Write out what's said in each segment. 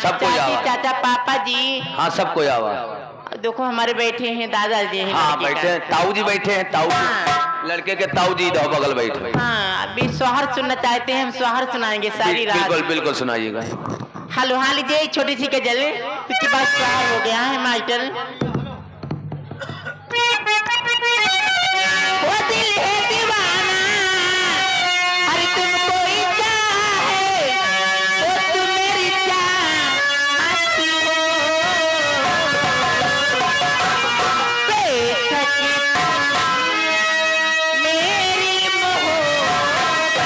सब कोई चाची आवा। चाचा पापा जी। हाँ सब कोई आवा। देखो हमारे बैठे हैं दादाजी हैं। हाँ बैठे हैं, ताऊ जी बैठे हैं, ताऊ हाँ। लड़के के ताऊ जी इधर बगल बैठे। हाँ अभी सोहर सुनना चाहते हैं, हम सोहर सुनाएंगे सारी रात। बिल्कुल बिल्कुल सुनाइएगा। हलो हाँ लीजिए छोटी सी गजल उसके बाद सोहर हो गया है मास्टर। वो दिल है दीवाना हर तुमको ही चाहे, वो तुम मेरी चाहती हो, बेसकी मेरी मोहब्बत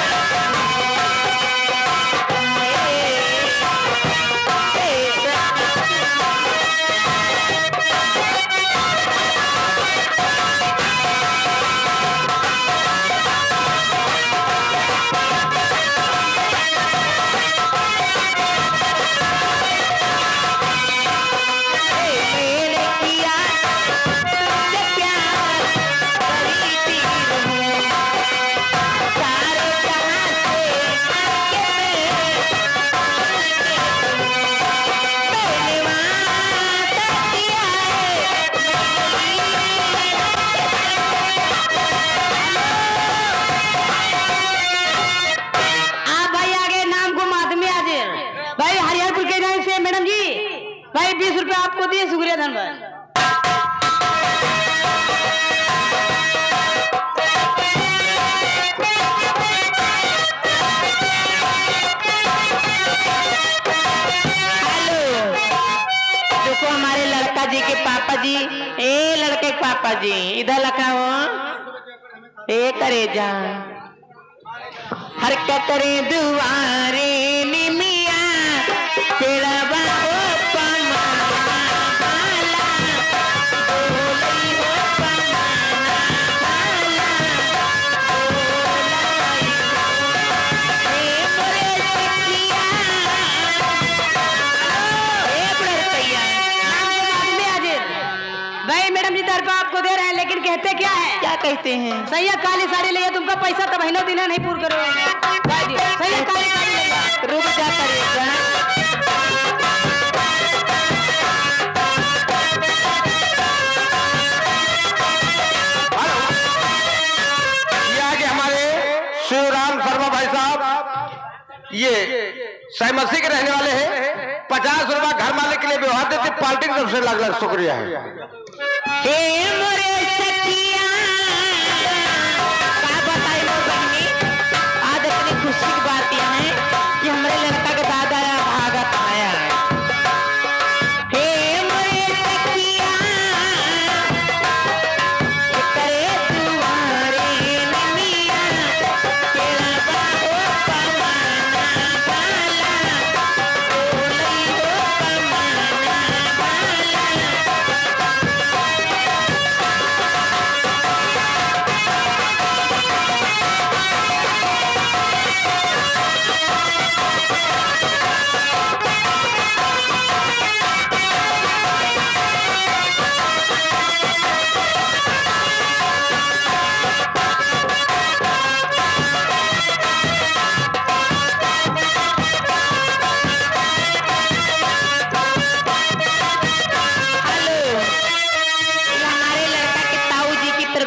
भाई 20 रुपए आपको दिए, शुक्रिया धन्यवाद। देखो हमारे लड़का जी के पापा जी, ए लड़के के पापा जी इधर लखा हो, ए करे जा हरकत करे दुआरे निमिया तेरा बाबो पमाना भाला, बोलई हो पमाना भाला, बोलई ए मोरे सखिया, ए बड़े सैया आदमी आजिर। भाई मैडम जी तरफ आपको दे रहे हैं, लेकिन कहते क्या है? क्या कहते हैं? सैया काली साड़ी ले तुमका पैसा तो महीनों दिन नहीं पूरा करो। सैया काली साड़ी ले रुक जा करेगा। शिवराम शर्मा भाई साहब ये सहमसी के रहने वाले हैं। 50 रुपया घर मालिक के लिए व्यवहार देते, पार्टी की तरफ से लाख लाख शुक्रिया है। आज इतनी खुशी की बात यह है कि हमारे लड़का का दादा भागत आया है। हे मोरे सखिया करे तुम्हारे नमिया तेरा बाबो पमाना भाला, बोलई हो पमाना भाला।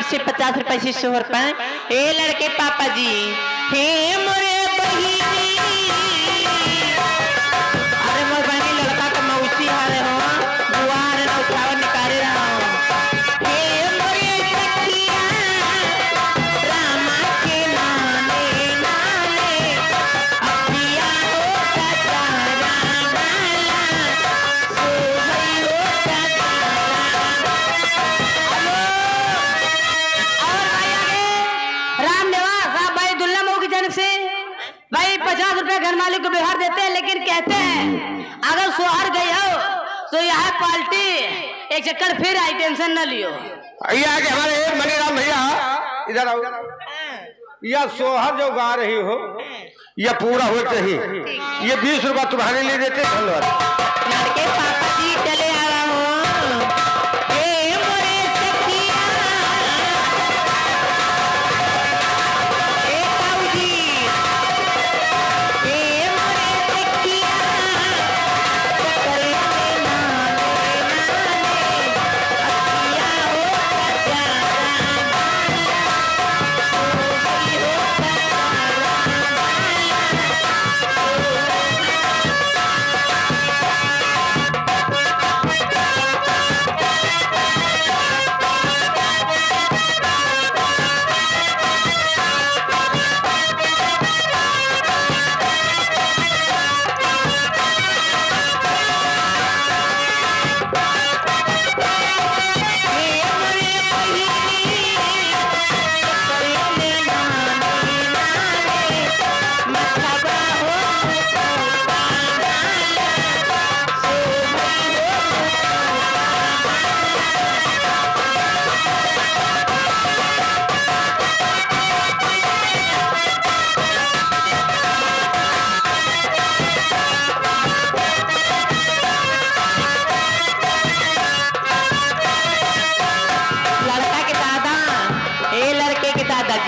से 50 रुपए से 100 रुपए। हे लड़के पापा जी, हे मोरे बहिनी, अरे मोर बहनी लड़का का मौसी हारे हो, बुआ रे ना उठावा निकाले रहा हो। हे मोरे सखिया रामा के नाने नाने अखिया हो सतारा नाला, सोहई हो सतारा। भाई 50 रुपए घर मालिक को बिहार देते हैं, लेकिन कहते हैं अगर सोहर गई हो तो यह पार्टी एक चक्कर फिर आई, टेंशन न लियो। भैया के हमारे मनीराम भैया इधर आओ। यह सोहर जो गा रही हो यह पूरा हो चाहिए, ये 20 रुपया तुम्हारे लिए देते। धन्यवाद। लड़के पापा जी चले आ रहा हूँ।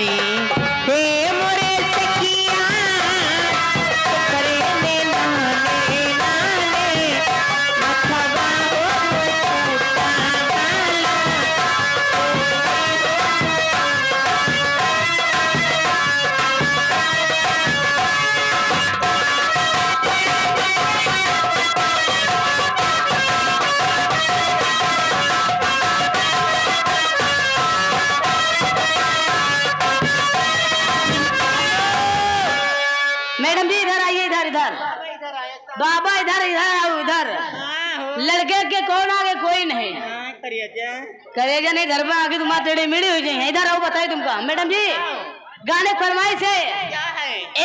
जी हे मोरे सखिया करे ने नाले नाले मथवा हो टूटा डाला मैडम जी इधर आइए, इधर इधर बाबा इधर इधर आओ इधर। लड़के के कौन आगे कोई नहीं करेगा नहीं, घर में आगे तुम्हारा टेढ़ी मेढ़ी हो जाएंगे। इधर आओ बताइए तुमका। मैडम जी गाने फरमाइश है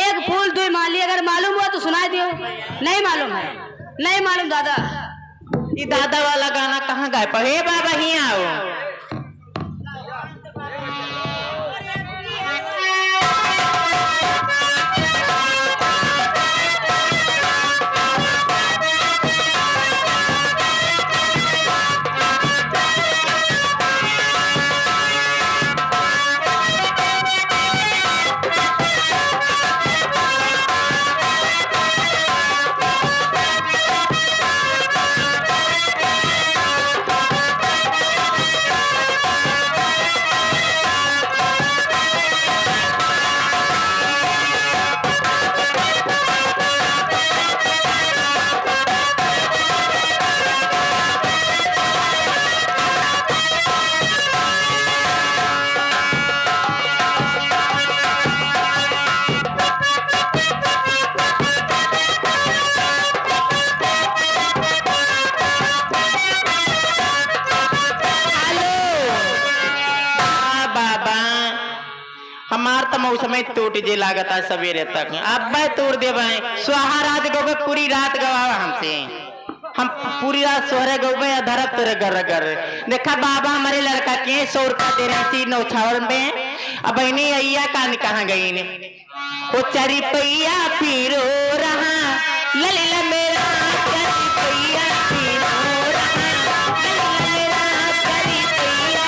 एक फूल दुई माली, अगर मालूम हुआ तो सुनाई दियो। नहीं मालूम है, नहीं मालूम दादा। ये दादा वाला गाना कहाँ गाए पढ़े बाबा ही आओ। हमार तो मौसम टूट जे लागत है सवेरे तक। अब मैं तोड़ दे सुहा रात गो पूरी रात गवावा हमसे, हम पूरी रात सोहरे गए अधर तेरे घर घर। देखा बाबा हमारे लड़का के 100 रुपया दे रही थी नौछावर में। अब नहीं अय्या कान कहाँ गई ने वो चरी पैया फिरो रहा ललिला मेरा चरी पैया फिरो रहा ललिला मेरा चरी पैया।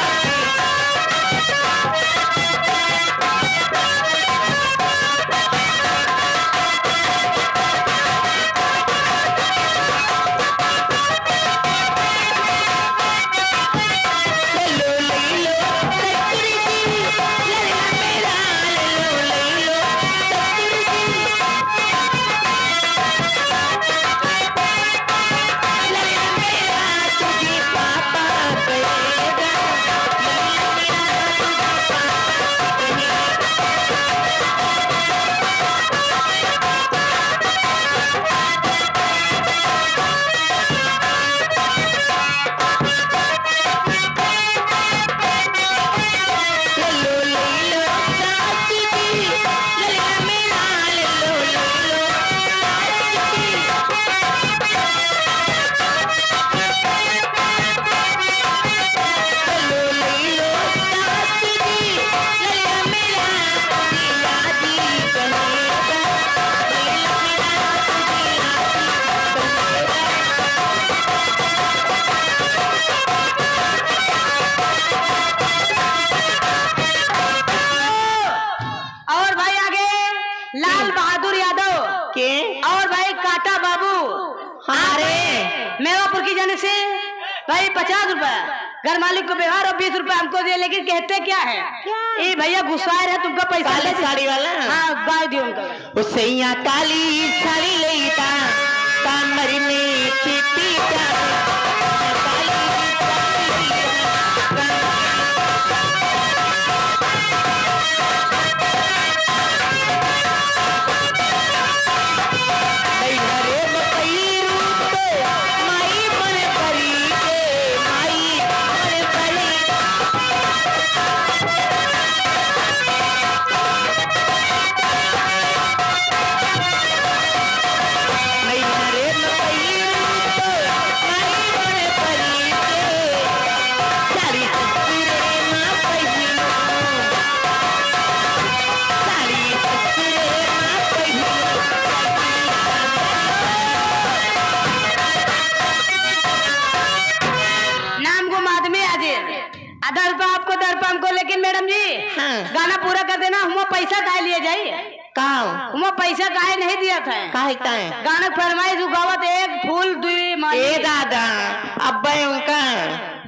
लाल बहादुर यादव के और भाई काटा बाबू हमारे मेवापुर की जाने से भाई 50 रुपए घर मालिक को व्यवहार और 20 रुपए हमको दिए। लेकिन कहते क्या है ये भैया गुस्सा है तुमका पैसा काली साड़ी वाला हाँ गाय दियो उनका उसैया काली साड़ी लेता कामर में छिपी आधा रुपया आपको 10 रुपया हमको, लेकिन मैडम जी हाँ। गाना पूरा कर देना। हम पैसा काहे लिए जाइए, कहाँ हम पैसा काहे नहीं दिया था। काहे काहे गाना फरमाइश उगावत एक फूल दुई माली। ए दादा अब्बा उनका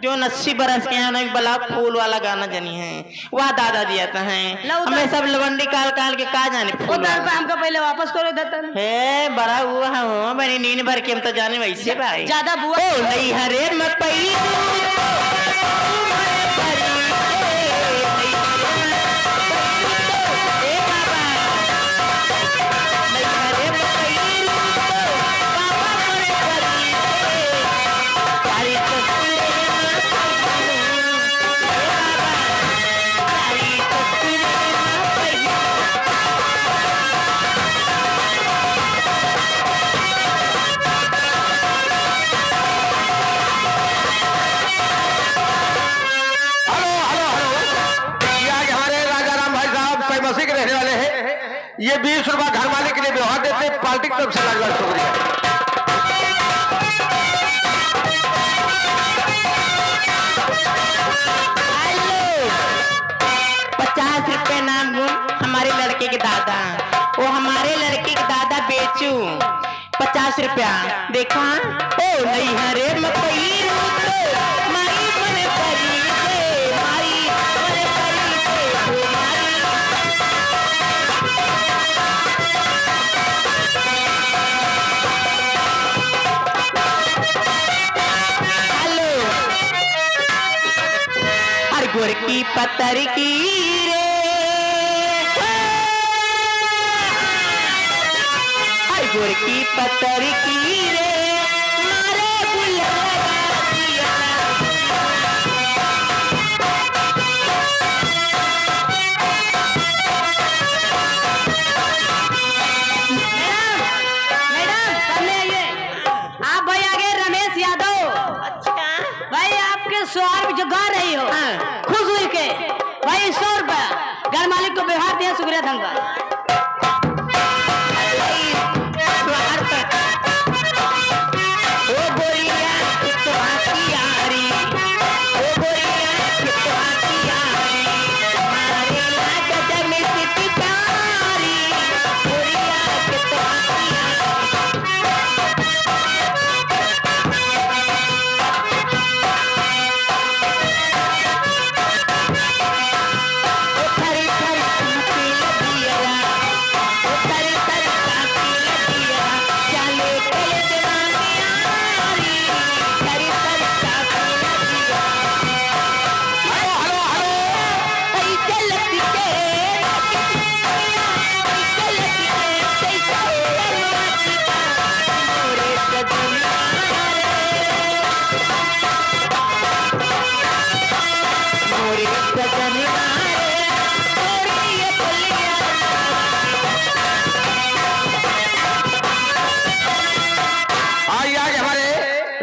जो 80 बरस के यहाँ बला फूल वाला गाना जनी है वह दादा दिया था है। लौटा- हमें सब लवंडी काल काल के का जाने वो फूल 10 वाला। रुपया हमको पहले वापस करो देता। हे बड़ा हुआ हो मैंने नींद भर के हम तो जाने वैसे भाई ज्यादा बुआ ओ नहीं हरे मैं पई के रहने वाले हैं। ये 20 रुपया घर वाले के लिए व्यवहार देते हैं। पार्टी की तरफ से लाख शुक्रिया। 50 रुपए नाम गुण हमारे लड़के के दादा, वो हमारे लड़के के दादा बेचू 50 रुपया देखा। ओ नहीं हरे मकई माई मने परी से माई मने परी से माई। हेलो हर गोर की पत्थर की रे हर गोर की पत्थर की रे मारे बुला दिया। मैडम सामने आइए। आप भाई आगे रमेश यादव। अच्छा भाई आपके स्वार में जो गा रही हो हाँ। खुश हुई के भाई 100 रुपया घर मालिक को व्यवहार दिया। शुक्रिया धन्यवाद।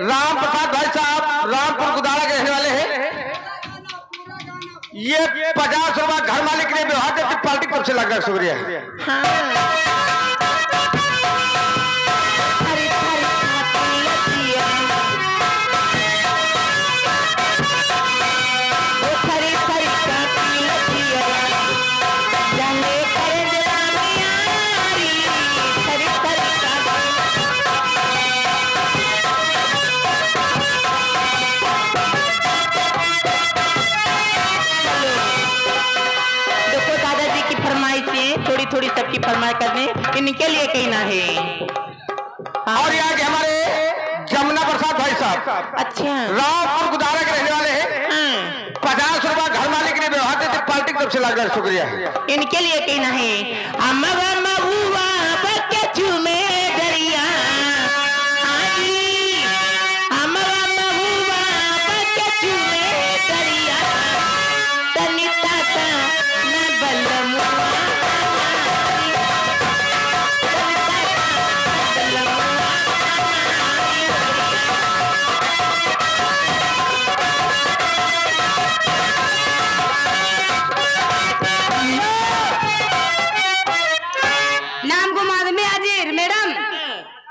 राम प्रसाद भाई साहब रामपुर गुदारा के रहने वाले हैं। ये 50 रुपया घर मालिक के लिए व्यवहार देते पार्टी की तरफ से लाख शुक्रिया। थोड़ी थोड़ी सबकी फरमाइश करने इनके लिए कहना है। और यहाँ के हमारे जमुना प्रसाद भाई साहब अच्छा रामपुर गुदारा के रहने वाले हैं। 50 रुपया घर मालिक के लिए व्यवहार देते पार्टी की तरफ से लाख शुक्रिया। इनके लिए कहना है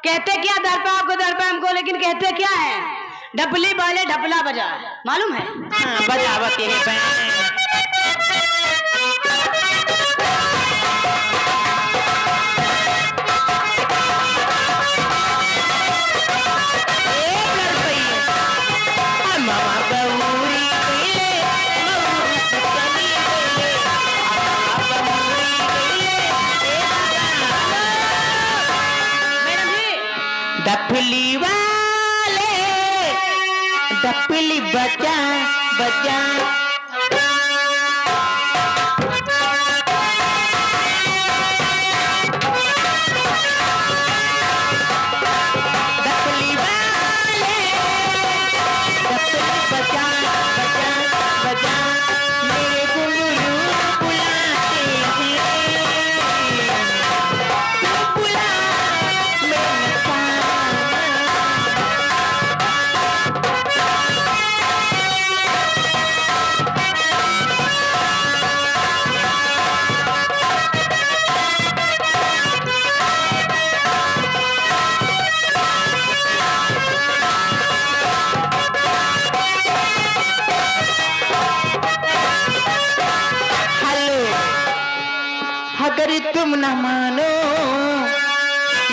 कहते क्या 10 रुपया आपको 10 रुपया हमको, लेकिन कहते क्या है ढपली वाले ढपला बजा, मालूम है? हाँ, बजावत यही बहन। डपली वाले डपली बजा बजा डपली वाले डपली बजा बजा बजा मेरे घुंघरू बुलाते हैं बुला मेरे अगर तुम न मानो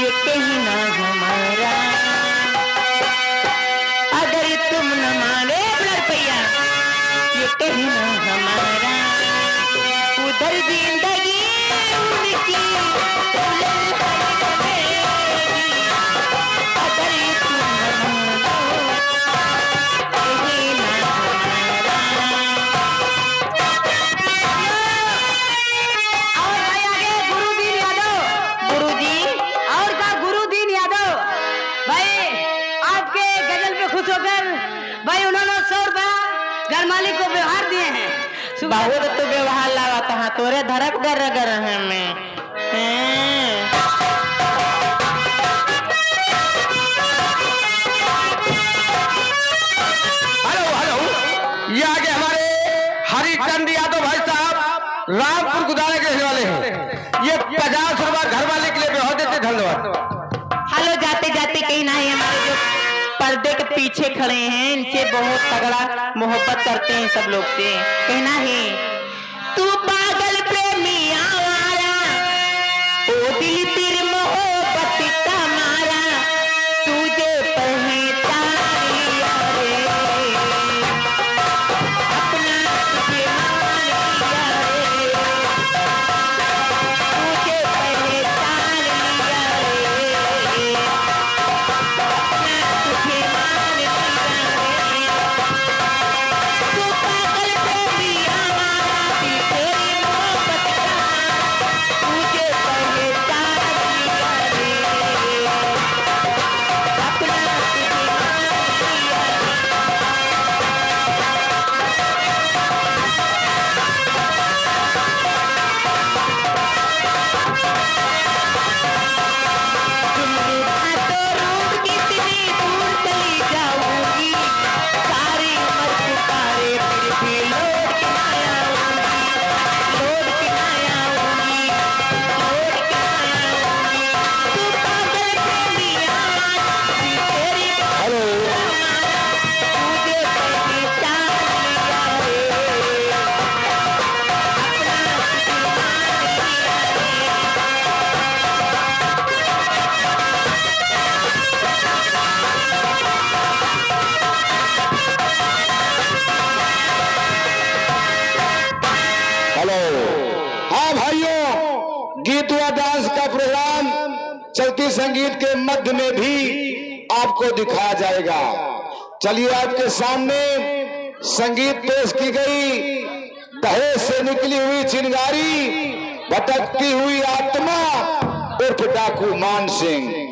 ये कहीं ना हमारा, अगर तुम न मानो रुपया ये कहीं ना हमारा, उधर जिंदगी उनकी अगर तुम न मानो कहीं ना हमारा। और भाई आगे गुरुदीन यादव, गुरुजी और का गुरुदीन यादव भाई आपके गजल पे खुश होकर भाई उन्होंने 100 रुपया घर मालिक को व्यवहार दिए हैं। बहुत तो व्यवहार लागत हाँ तोरे धरक गर गर है मैं हेलो हेलो, ये आगे हमारे हरिचंद यादव भाई साहब रामपुर गुदारा के रहने वाले हैं। ये 50 रुपया घर वाले के लिए बहुत देते, धन्यवाद। हेलो, जाते जाते कहीं नहीं हमारे जो पर्दे के पीछे खड़े हैं इनसे बहुत तगड़ा मोहब्बत करते हैं सब लोग से, कहना है तू पागल प्रेमी आवारा ओ दिल तेरे मोहब्बत का मारा तुझे पहचान लिया रे अपना तुझे मान लिया रे तुझे पहचान लिया रे अपना तुझे मान लिया रे तू पागल प्रेमी आवारा दिल तेरी मोहब्बत का तुझे पहचान लिया रे अपना तुझे मान लिया रे। तुमने बातों रूठ कितनी दूर चली जाऊंगी सारी उम्र पुकारे फिर भी लौट के ना आऊंगी लौट के ना आऊंगी लौट के ना आऊंगी तू पागल प्रेमी आवाज़ तेरी हेलो, तुझे पहचान लिया रे अपना तुझे मान लिया रे हेलो, हाँ भाइयों, गीत व डांस का प्रोग्राम चलती संगीत के मध्य में भी आपको दिखाया जाएगा। चलिए आपके सामने संगीत पेश की गई। दहेज से निकली हुई चिंगारी, भटकती हुई आत्मा उर्फ डाकू मान सिंह।